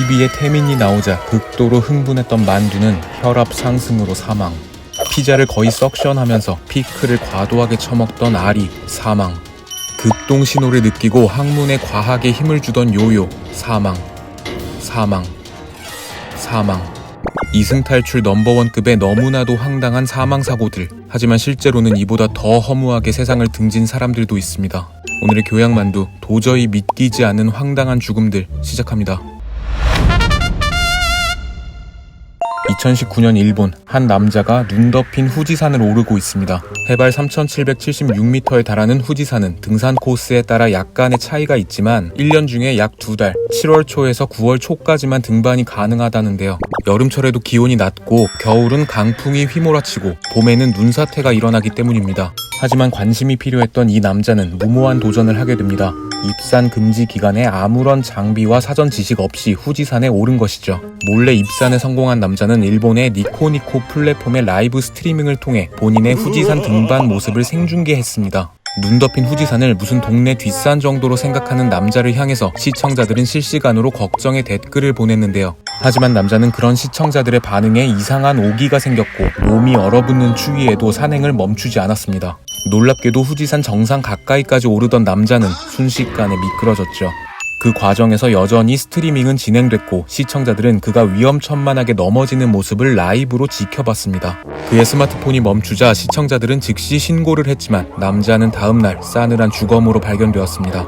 TV에 태민이 나오자 극도로 흥분했던 만두는 혈압 상승으로 사망. 피자를 거의 석션하면서 피클을 과도하게 처먹던 아리 사망. 급동 신호를 느끼고 항문에 과하게 힘을 주던 요요 사망. 이승탈출 넘버원급의 너무나도 황당한 사망사고들. 하지만 실제로는 이보다 더 허무하게 세상을 등진 사람들도 있습니다. 오늘의 교양만두, 도저히 믿기지 않는 황당한 죽음들 시작합니다. 2019년 일본, 한 남자가 눈 덮인 후지산을 오르고 있습니다. 해발 3,776m에 달하는 후지산은 등산 코스에 따라 약간의 차이가 있지만 1년 중에 약 2달, 7월 초에서 9월 초까지만 등반이 가능하다는데요. 여름철에도 기온이 낮고 겨울은 강풍이 휘몰아치고 봄에는 눈사태가 일어나기 때문입니다. 하지만 관심이 필요했던 이 남자는 무모한 도전을 하게 됩니다. 입산 금지 기간에 아무런 장비와 사전 지식 없이 후지산에 오른 것이죠. 몰래 입산에 성공한 남자는 일본의 니코니코 플랫폼의 라이브 스트리밍을 통해 본인의 후지산 등반 모습을 생중계했습니다. 눈 덮인 후지산을 무슨 동네 뒷산 정도로 생각하는 남자를 향해서 시청자들은 실시간으로 걱정의 댓글을 보냈는데요. 하지만 남자는 그런 시청자들의 반응에 이상한 오기가 생겼고 몸이 얼어붙는 추위에도 산행을 멈추지 않았습니다. 놀랍게도 후지산 정상 가까이까지 오르던 남자는 순식간에 미끄러졌죠. 그 과정에서 여전히 스트리밍은 진행됐고 시청자들은 그가 위험천만하게 넘어지는 모습을 라이브로 지켜봤습니다. 그의 스마트폰이 멈추자 시청자들은 즉시 신고를 했지만 남자는 다음날 싸늘한 주검으로 발견되었습니다.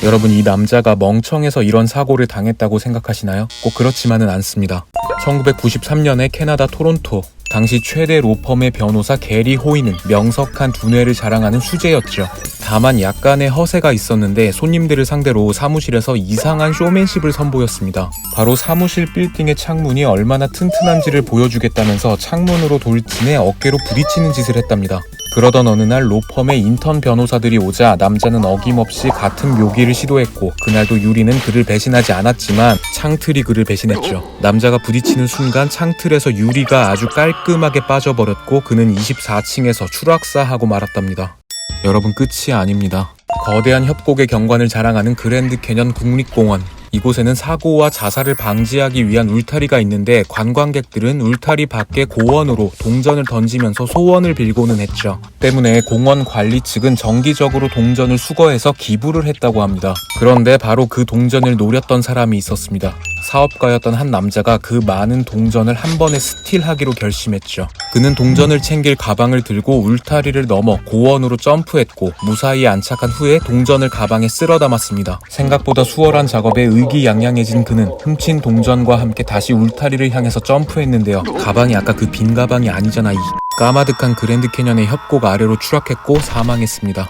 여러분, 이 남자가 멍청해서 이런 사고를 당했다고 생각하시나요? 꼭 그렇지만은 않습니다. 1993년에 캐나다 토론토, 당시 최대 로펌의 변호사 게리 호이는 명석한 두뇌를 자랑하는 수재였죠. 다만 약간의 허세가 있었는데 손님들을 상대로 사무실에서 이상한 쇼맨십을 선보였습니다. 바로 사무실 빌딩의 창문이 얼마나 튼튼한지를 보여주겠다면서 창문으로 돌진해 어깨로 부딪히는 짓을 했답니다. 그러던 어느 날 로펌의 인턴 변호사들이 오자 남자는 어김없이 같은 묘기를 시도했고 그날도 유리는 그를 배신하지 않았지만 창틀이 그를 배신했죠. 남자가 부딪히는 순간 창틀에서 유리가 아주 깔끔하게 빠져버렸고 그는 24층에서 추락사하고 말았답니다. 여러분, 끝이 아닙니다. 거대한 협곡의 경관을 자랑하는 그랜드 캐년 국립공원. 이곳에는 사고와 자살을 방지하기 위한 울타리가 있는데 관광객들은 울타리 밖에 고원으로 동전을 던지면서 소원을 빌고는 했죠. 때문에 공원 관리 측은 정기적으로 동전을 수거해서 기부를 했다고 합니다. 그런데 바로 그 동전을 노렸던 사람이 있었습니다. 사업가였던 한 남자가 그 많은 동전을 한 번에 스틸하기로 결심했죠. 그는 동전을 챙길 가방을 들고 울타리를 넘어 고원으로 점프했고 무사히 안착한 후에 동전을 가방에 쓸어 담았습니다. 생각보다 수월한 작업에 의기양양해진 그는 훔친 동전과 함께 다시 울타리를 향해서 점프했는데요. 가방이 아까 그 빈 가방이 아니잖아. 이 까마득한 그랜드 캐년의 협곡 아래로 추락했고 사망했습니다.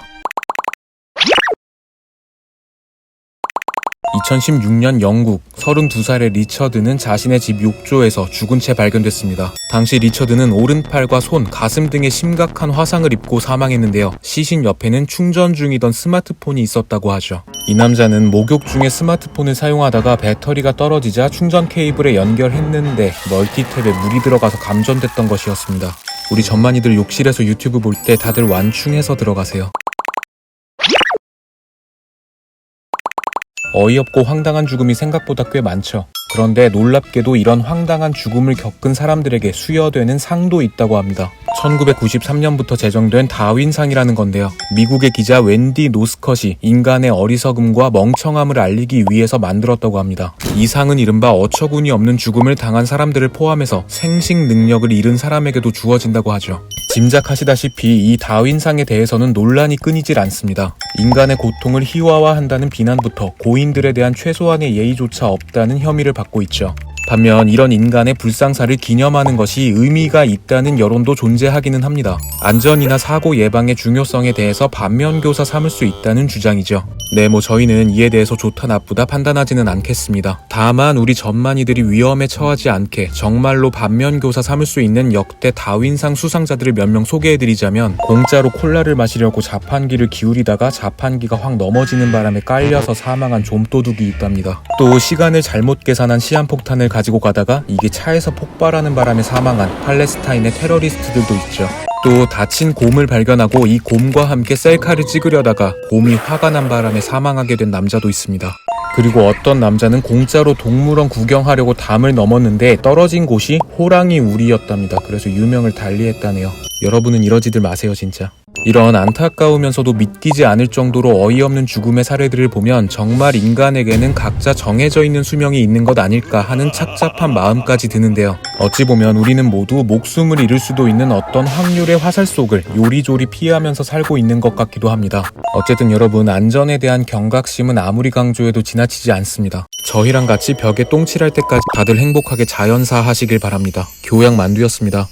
2016년 영국, 32살의 리처드는 자신의 집 욕조에서 죽은 채 발견됐습니다. 당시 리처드는 오른팔과 손, 가슴 등에 심각한 화상을 입고 사망했는데요. 시신 옆에는 충전 중이던 스마트폰이 있었다고 하죠. 이 남자는 목욕 중에 스마트폰을 사용하다가 배터리가 떨어지자 충전 케이블에 연결했는데 멀티탭에 물이 들어가서 감전됐던 것이었습니다. 우리 전만이들 욕실에서 유튜브 볼 때 다들 완충해서 들어가세요. 어이없고 황당한 죽음이 생각보다 꽤 많죠. 그런데 놀랍게도 이런 황당한 죽음을 겪은 사람들에게 수여되는 상도 있다고 합니다. 1993년부터 제정된 다윈상이라는 건데요. 미국의 기자 웬디 노스컷이 인간의 어리석음과 멍청함을 알리기 위해서 만들었다고 합니다. 이 상은 이른바 어처구니 없는 죽음을 당한 사람들을 포함해서 생식 능력을 잃은 사람에게도 주어진다고 하죠. 짐작하시다시피 이 다윈상에 대해서는 논란이 끊이질 않습니다. 인간의 고통을 희화화한다는 비난부터 고인들에 대한 최소한의 예의조차 없다는 혐의를 받고 있죠. 반면 이런 인간의 불상사를 기념하는 것이 의미가 있다는 여론도 존재하기는 합니다. 안전이나 사고 예방의 중요성에 대해서 반면교사 삼을 수 있다는 주장이죠. 네, 저희는 이에 대해서 좋다 나쁘다 판단하지는 않겠습니다. 다만 우리 전만이들이 위험에 처하지 않게 정말로 반면교사 삼을 수 있는 역대 다윈상 수상자들을 몇 명 소개해드리자면, 공짜로 콜라를 마시려고 자판기를 기울이다가 자판기가 확 넘어지는 바람에 깔려서 사망한 좀도둑이 있답니다. 또 시간을 잘못 계산한 시한폭탄을 가지고 가다가 이게 차에서 폭발하는 바람에 사망한 팔레스타인의 테러리스트들도 있죠. 또 다친 곰을 발견하고 이 곰과 함께 셀카를 찍으려다가 곰이 화가 난 바람에 사망하게 된 남자도 있습니다. 그리고 어떤 남자는 공짜로 동물원 구경하려고 담을 넘었는데 떨어진 곳이 호랑이 우리였답니다. 그래서 유명을 달리했다네요. 여러분은 이러지들 마세요 진짜. 이런 안타까우면서도 믿기지 않을 정도로 어이없는 죽음의 사례들을 보면 정말 인간에게는 각자 정해져 있는 수명이 있는 것 아닐까 하는 착잡한 마음까지 드는데요. 어찌 보면 우리는 모두 목숨을 잃을 수도 있는 어떤 확률의 화살 속을 요리조리 피하면서 살고 있는 것 같기도 합니다. 어쨌든 여러분, 안전에 대한 경각심은 아무리 강조해도 지나치지 않습니다. 저희랑 같이 벽에 똥칠할 때까지 다들 행복하게 자연사 하시길 바랍니다. 교양만두였습니다.